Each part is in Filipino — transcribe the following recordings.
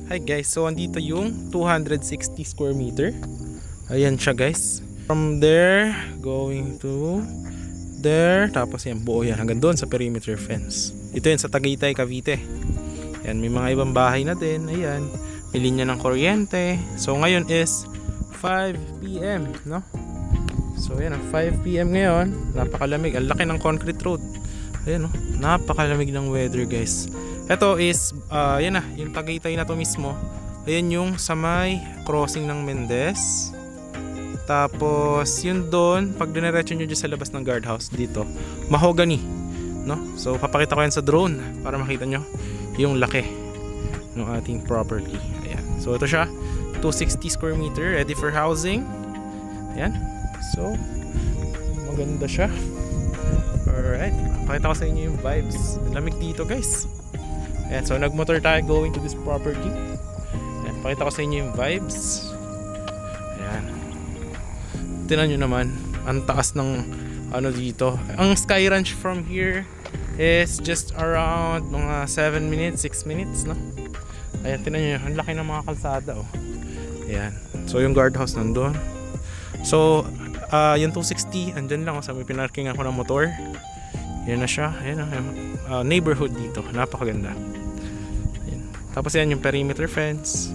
Hi guys, so andito yung 260 square meter. Ayan siya guys. From there, going to there. Tapos yan, buo yan hanggang doon sa perimeter fence. Ito yan sa Tagaytay, Cavite. Yan, may mga ibang bahay na din. Ayan, may linya ng kuryente. So ngayon is 5 PM, no? So ayan, 5 PM ngayon. Napakalamig, ang laki ng concrete road. Ayan, no? Napakalamig ng weather guys. Ito is, yan na, yung Tagaytay na to mismo. Ayan yung sa may crossing ng Mendez. Tapos, yun doon, pag diniretso nyo dyan sa labas ng guardhouse dito, mahogany, no? So, papakita ko yan sa drone para makita nyo yung laki ng ating property. Ayan. So, ito siya, 260 square meter, ready for housing. Ayan. So, maganda siya. Alright, pakita ko sa inyo yung vibes. Lamig dito guys. Ayan, so nagmotor tayo going to this property. Ayan, pakita ko sa inyo yung vibes. Ayan. Tingnan nyo naman, ang taas ng ano dito. Ang Sky Ranch from here is just around mga 7 minutes, 6 minutes, no? Ayan, tingnan nyo, ang laki ng mga kalsada, oh. Ayan, so yung guardhouse nandun. So, yung 260, andyan lang, oh, sa may pinarking ako ng motor. Yan na siya. Ayan, neighborhood dito. Napakaganda. Ayan. Tapos yan yung perimeter fence.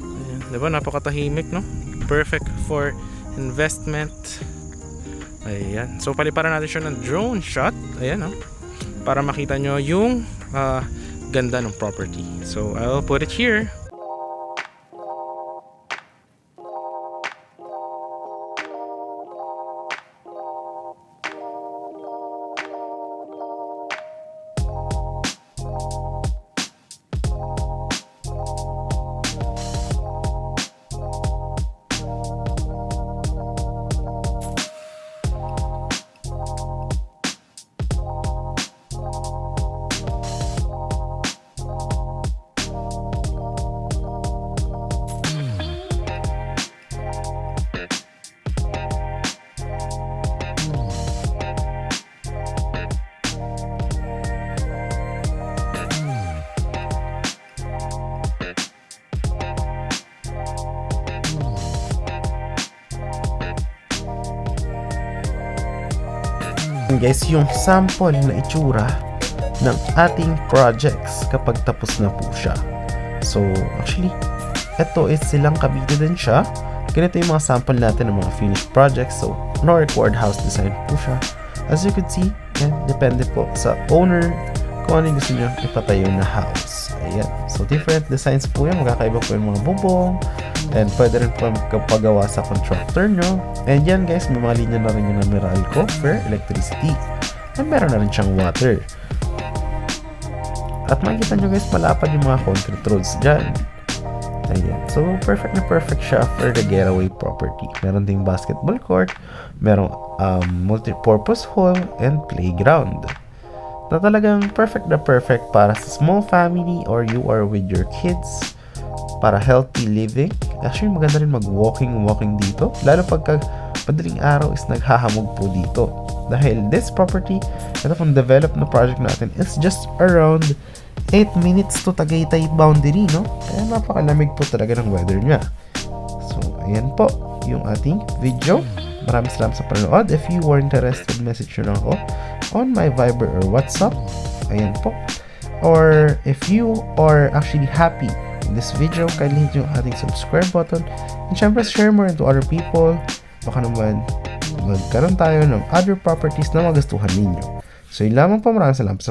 Ayan. Diba? Napakatahimik, no? Perfect for investment. Ayan. So, paliparan natin siya ng drone shot. Ayan, no? Para makita nyo yung ganda ng property. So, I'll put it here. Guys, yung sample na itsura ng ating projects kapag tapos na po siya. So, actually, ito is silang Cavite din siya. Ganito yung mga sample natin ng mga finished projects. So, no required house design po siya. As you could see, depende po sa owner kung ano yung gusto nyo ipatayo na house. Ayan. So, different designs po yan. Magkakaiba po yung mga bubong. And pwede rin po kapagawa sa contractor nyo. And yan guys, may mga linya na rin yung Meralco for electricity. And meron na rin siyang water. At makikita nyo guys, malapad yung mga concrete roads dyan. Ayan. So, perfect na perfect siya for the getaway property. Meron ding basketball court, merong multi-purpose hall, and playground. Na talagang perfect na perfect para sa small family or you are with your kids. Para healthy living. Actually, maganda rin mag-walking dito. Lalo pagka madaling araw is naghahamog po dito. Dahil this property, ito pong develop na project natin, is just around 8 minutes to Tagaytay boundary, no? Kaya napakalamig po talaga ng weather niya. So, ayan po yung ating video. Maraming salamat sa panonood. If you were interested, message nyo lang ako on my Viber or WhatsApp. Ayan po. Or if you are actually happy this video, kindly hit yung ating subscribe button and syempre share more into other people. Baka naman magkaroon tayo ng other properties na magustuhan ninyo. So yun lamang po, maraming salamat sa